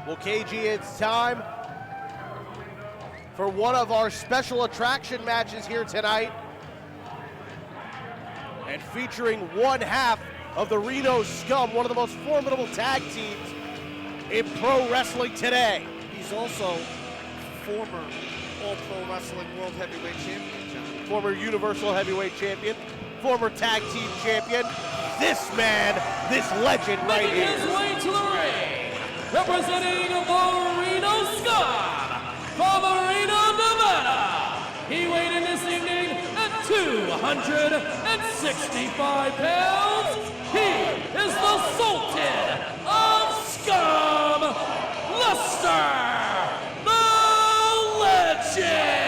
Well, KG, it's time for one of our special attraction matches here tonight. And featuring one half of the Reno Scum, one of the most formidable tag teams in pro wrestling today. He's also former All-Pro Wrestling World Heavyweight Champion, John. Former Universal Heavyweight Champion, former tag team champion. This man, this legend right here. Making his way to the ring, representing the Reno Scum from Reno, Nevada. He weighed in this evening at 265 pounds. He is the Sultan of Scum, Lester, the Legend.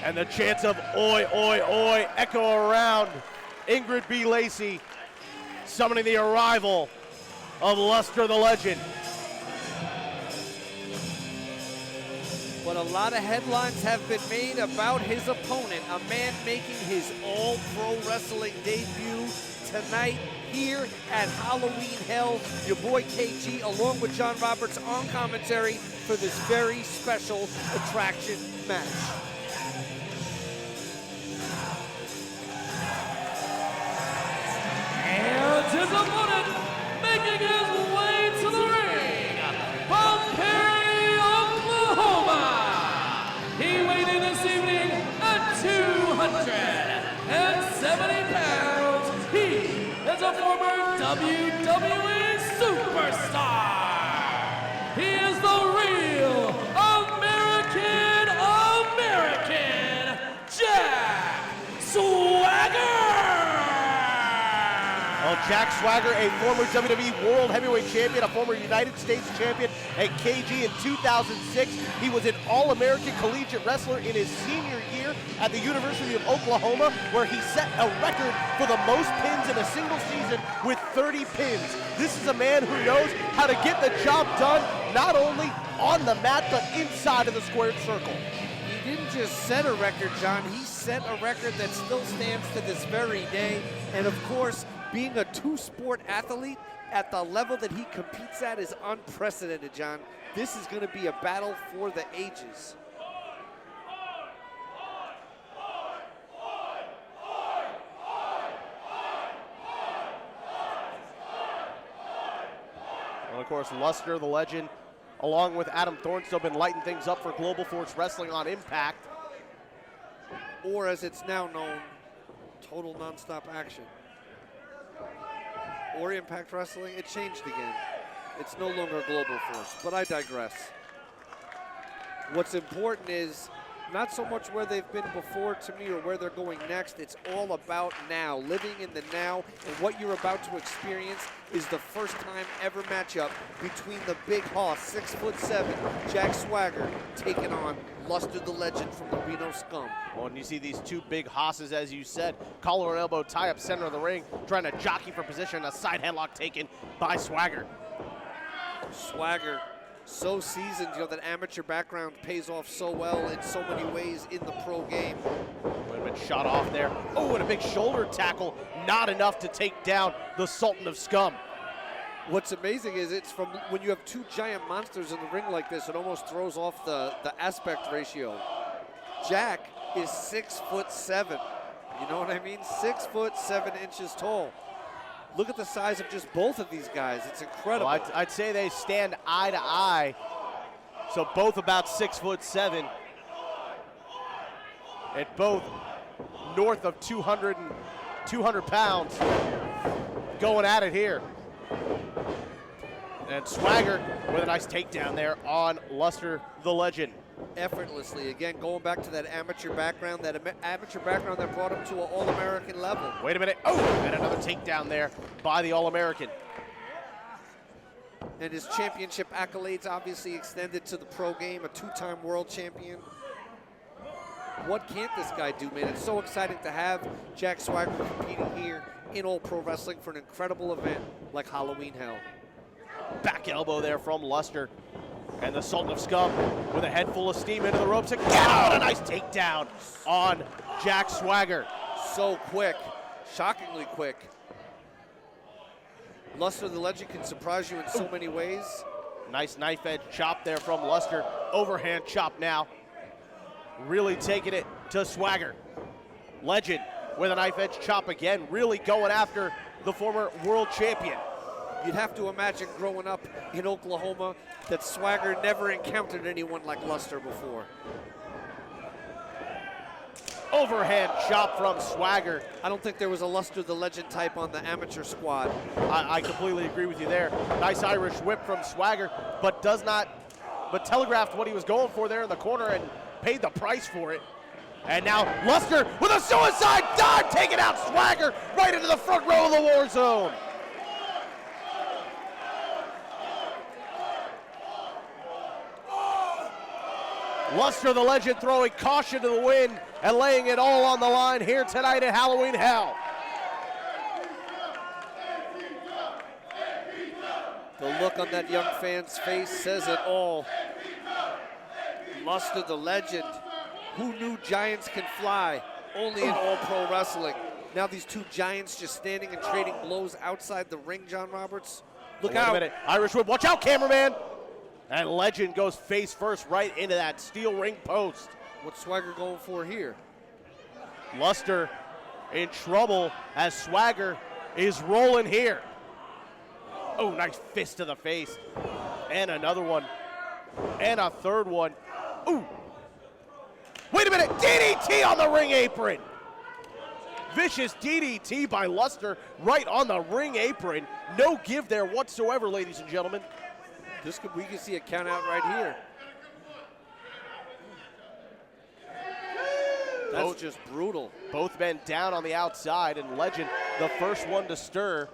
And the chants of oi, oi, oi echo around Ingrid B. Lacy, summoning the arrival of Lester the Legend. But a lot of headlines have been made about his opponent, a man making his all-pro wrestling debut tonight here at Halloween Hell. Your boy KG, along with John Roberts on commentary for this very special attraction match. And his opponent making his way to the ring from Perry, Oklahoma. He weighed in this evening at 270 pounds. He is a former WWE superstar. He is the real American Jack Swagger. Well, Jack Swagger, a former WWE World Heavyweight Champion, a former United States Champion at KG in 2006. He was an All-American Collegiate Wrestler in his senior year at the University of Oklahoma, where he set a record for the most pins in a single season with 30 pins. This is a man who knows how to get the job done, not only on the mat, but inside of the squared circle. He didn't just set a record, John. He set a record that still stands to this very day. And of course, being a two-sport athlete at the level that he competes at is unprecedented, John. This is going to be a battle for the ages. And of course, Lester the Legend, along with Adam Thornstowe, been lighting things up for Global Force Wrestling on Impact. Or as it's now known, Total Nonstop Action. Or Impact Wrestling, it changed again. It's no longer Global Force, but I digress. What's important is not so much where they've been before to me or where they're going next. It's all about now, living in the now, and what you're about to experience is the first time ever matchup between the big hoss, 6'7", Jack Swagger, taking on Lester the Legend from the Reno Scum. Well, and you see these two big hosses, as you said, collar and elbow tie up center of the ring, trying to jockey for position, a side headlock taken by Swagger. Swagger, so seasoned, you know, that amateur background pays off so well in so many ways in the pro game. Would have been shot off there. Oh, and a big shoulder tackle, not enough to take down the Sultan of Scum. What's amazing is it's from when you have two giant monsters in the ring like this, it almost throws off the aspect ratio. Jack is 6'7". You know what I mean? 6'7" tall. Look at the size of just both of these guys. It's incredible. Well, I'd say they stand eye to eye. So both about 6'7", and both north of 200 pounds, going at it here. And Swagger with a nice takedown there on Lester the Legend. Effortlessly, again, going back to that amateur background that brought him to an All-American level. Wait a minute. Oh, and another takedown there by the All-American. And his championship accolades obviously extended to the pro game, a two-time world champion. What can't this guy do, man? It's so exciting to have Jack Swagger competing here in All Pro Wrestling for an incredible event like Halloween Hell. Back elbow there from Lester. And the Sultan of Scum with a head full of steam into the ropes. Again, a nice takedown on Jack Swagger. So quick, shockingly quick. Luster, the legend, can surprise you in so many ways. Nice knife edge chop there from Luster. Overhand chop now. Really taking it to Swagger. Legend with a knife edge chop again, really going after the former world champion. You'd have to imagine growing up in Oklahoma that Swagger never encountered anyone like Luster before. Overhand chop from Swagger. I don't think there was a Luster the Legend type on the amateur squad. I completely agree with you there. Nice Irish whip from Swagger, but telegraphed what he was going for there in the corner and paid the price for it. And now Luster with a suicide dive, taking out Swagger right into the front row of the war zone. Luster, the legend, throwing caution to the wind and laying it all on the line here tonight at Halloween Hell. The look on that young fan's face says it all. Luster, the legend. Who knew giants can fly? Only in All Pro Wrestling. Now these two giants just standing and trading blows outside the ring, John Roberts. Look out. Wait a minute. Irish whip. Watch out, cameraman. And Legend goes face first right into that steel ring post. What's Swagger going for here? Luster in trouble as Swagger is rolling here. Oh, nice fist to the face. And another one. And a third one. Ooh. Wait a minute. DDT on the ring apron. Vicious DDT by Luster right on the ring apron. No give there whatsoever, ladies and gentlemen. We can see a count out right here. That's just brutal. Both men down on the outside, and Legend, the first one to stir.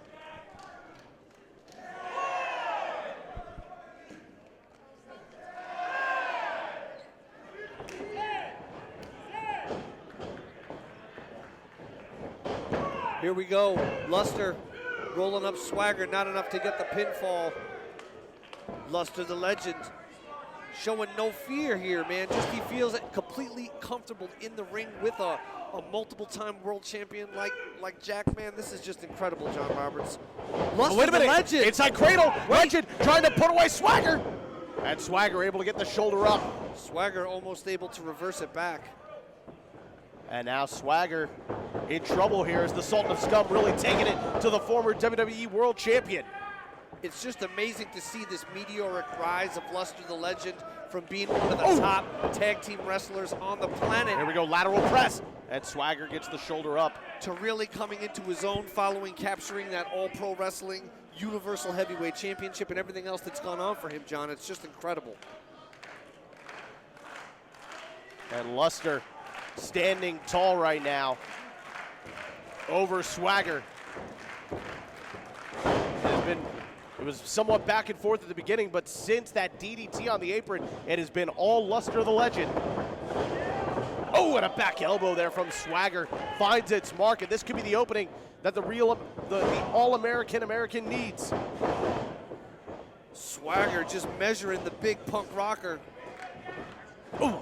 Here we go. Luster rolling up Swagger, not enough to get the pinfall. Luster, the legend, showing no fear here, man. Just he feels completely comfortable in the ring with a multiple-time world champion like Jack, man. This is just incredible, John Roberts. Luster, Wait a minute. the legend. Inside cradle. Legend trying to put away Swagger. And Swagger able to get the shoulder up. Swagger almost able to reverse it back. And now Swagger in trouble here as the Sultan of Scum really taking it to the former WWE World Champion. It's just amazing to see this meteoric rise of Luster, the legend, from being one of the top tag team wrestlers on the planet. Here we go, lateral press. And Swagger gets the shoulder up. To really coming into his own following capturing that All Pro Wrestling Universal Heavyweight Championship and everything else that's gone on for him, John. It's just incredible. And Luster standing tall right now over Swagger. It was somewhat back and forth at the beginning, but since that DDT on the apron, it has been all Luster the Legend. Oh, and a back elbow there from Swagger finds its mark, and this could be the opening that the All-American needs. Swagger just measuring the big punk rocker. Ooh.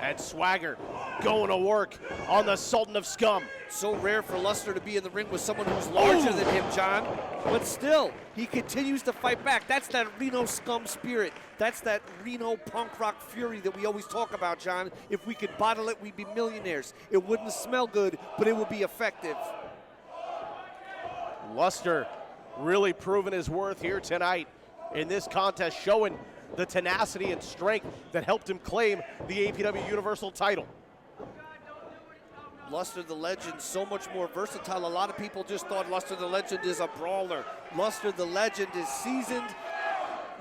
And Swagger going to work on the Sultan of Scum. So rare for Luster to be in the ring with someone who's larger than him, John. But still, he continues to fight back. That's that Reno Scum spirit. That's that Reno punk rock fury that we always talk about, John. If we could bottle it, we'd be millionaires. It wouldn't smell good, but it would be effective. Luster really proving his worth here tonight in this contest, showing the tenacity and strength that helped him claim the APW Universal title. Luster the Legend, so much more versatile. A lot of people just thought Luster the Legend is a brawler. Luster the Legend is seasoned.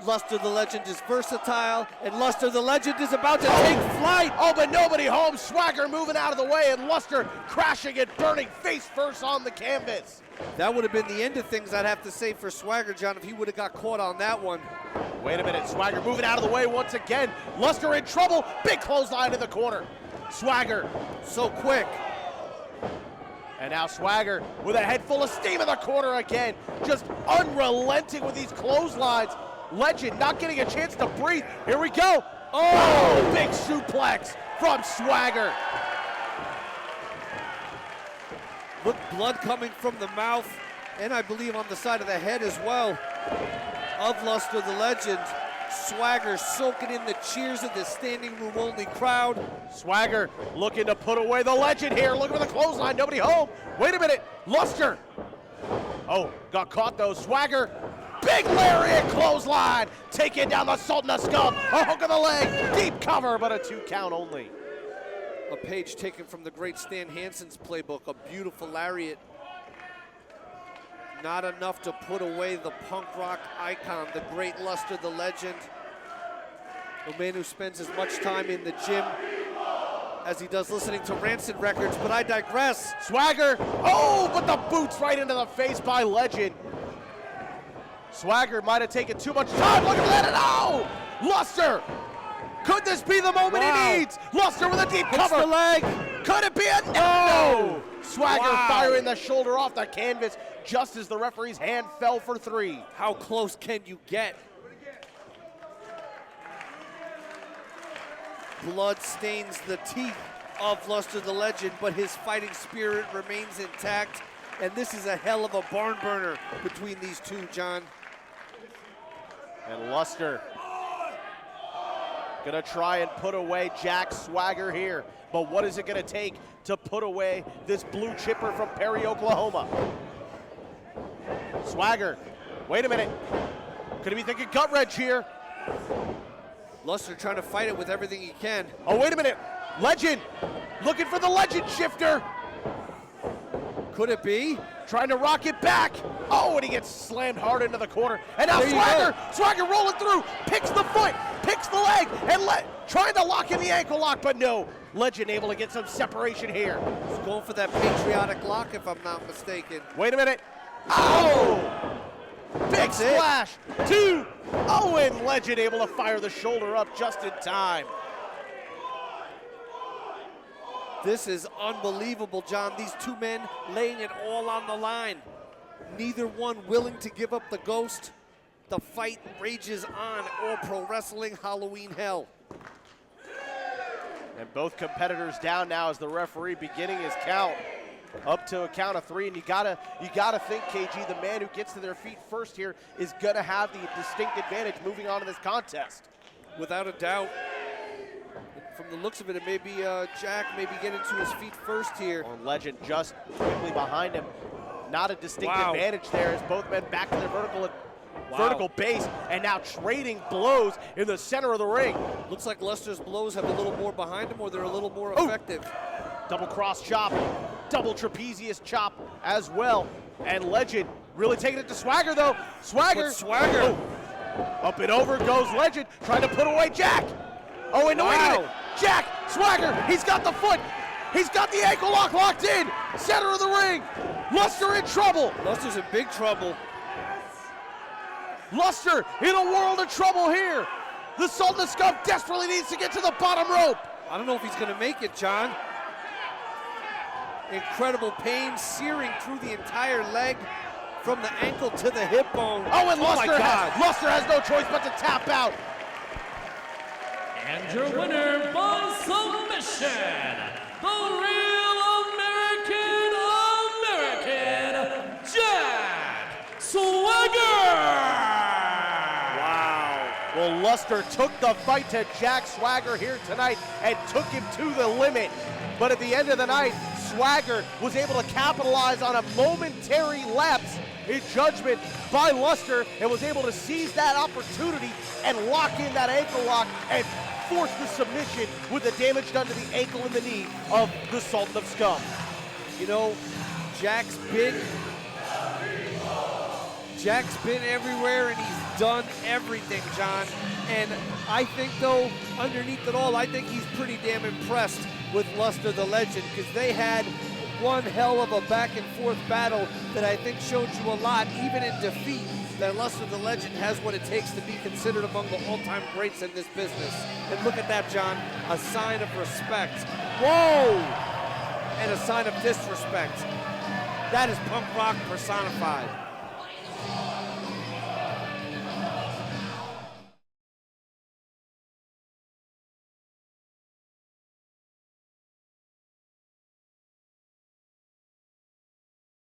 Luster the Legend is versatile. And Luster the Legend is about to take flight. Oh, but nobody home. Swagger moving out of the way, and Luster crashing and burning face first on the canvas. That would have been the end of things, I'd have to say, for Swagger, John, if he would have got caught on that one. Wait a minute, Swagger moving out of the way once again. Luster in trouble, big clothesline in the corner. Swagger so quick. And now Swagger with a head full of steam in the corner again. Just unrelenting with these clotheslines. Legend not getting a chance to breathe. Here we go. Oh, big suplex from Swagger. Look, blood coming from the mouth. and I believe on the side of the head as well of Luster the Legend. Swagger soaking in the cheers of the standing room only crowd. Swagger looking to put away the Legend here. Looking for the clothesline, nobody home. Wait a minute, Luster. Oh, got caught though. Swagger, big lariat clothesline. Taking down the Sultan of Scum. A hook of the leg, deep cover, but a 2 count only. A page taken from the great Stan Hansen's playbook, a beautiful lariat. Not enough to put away the punk rock icon, the great Luster the Legend. A man who spends as much time in the gym as he does listening to Rancid records, but I digress. Swagger, oh, but the boots right into the face by Legend. Swagger might have taken too much time. Look at that, and oh! Luster! Could this be the moment he needs? Luster with a deep cover. The leg. Could it be a no? Swagger firing the shoulder off the canvas just as the referee's hand fell for 3. How close can you get? Blood stains the teeth of Luster the Legend, but his fighting spirit remains intact. And this is a hell of a barn burner between these two, John. And Luster gonna try and put away Jack Swagger here. But what is it gonna take to put away this blue chipper from Perry, Oklahoma? Swagger, wait a minute. Could he be thinking gut wrench here? Luster trying to fight it with everything he can. Oh, wait a minute. Legend, looking for the Legend shifter. Could it be? Trying to rock it back. Oh, and he gets slammed hard into the corner. And now There Swagger rolling through, picks the foot, picks the leg, and trying to lock in the ankle lock, but no. Legend able to get some separation here. He's going for that patriotic lock, if I'm not mistaken. Wait a minute. Oh! Big splash. 2. Oh, and Legend able to fire the shoulder up just in time. This is unbelievable, John. These two men laying it all on the line. Neither one willing to give up the ghost. The fight rages on. All pro wrestling Halloween hell. And both competitors down now as the referee beginning his count. Up to a count of 3, and you gotta think, KG, the man who gets to their feet first here is gonna have the distinct advantage moving on to this contest. Without a doubt. From the looks of it, it may be Jack maybe getting to his feet first here. Or Legend just quickly behind him. Not a distinct advantage there as both men back to their vertical base, and now trading blows in the center of the ring. Looks like Luster's blows have a little more behind him, or they're a little more effective. Double cross chop, double trapezius chop as well. And Legend really taking it to Swagger though. Swagger. Up and over goes Legend, trying to put away Jack. Oh, and wait a minute. Jack, Swagger, he's got the foot. He's got the ankle lock locked in. Center of the ring. Luster in trouble. Luster's in big trouble. Luster in a world of trouble here. The Sultan of Scum desperately needs to get to the bottom rope. I don't know if he's going to make it, John. Incredible pain searing through the entire leg from the ankle to the hip bone. Oh, and Luster has no choice but to tap out. And your winner by submission, the real American, Jack Swagger! Wow. Well, Luster took the fight to Jack Swagger here tonight and took him to the limit. But at the end of the night, Swagger was able to capitalize on a momentary lapse in judgment by Luster and was able to seize that opportunity and lock in that ankle lock and force the submission with the damage done to the ankle and the knee of the Sultan of Scum. You know, Jack's been everywhere and he's done everything, John. And I think, though, underneath it all, I think he's pretty damn impressed with Luster the Legend, because they had one hell of a back and forth battle that I think showed you a lot, even in defeat, that Luster the Legend has what it takes to be considered among the all-time greats in this business. And look at that, John, a sign of respect. Whoa! And a sign of disrespect. That is punk rock personified.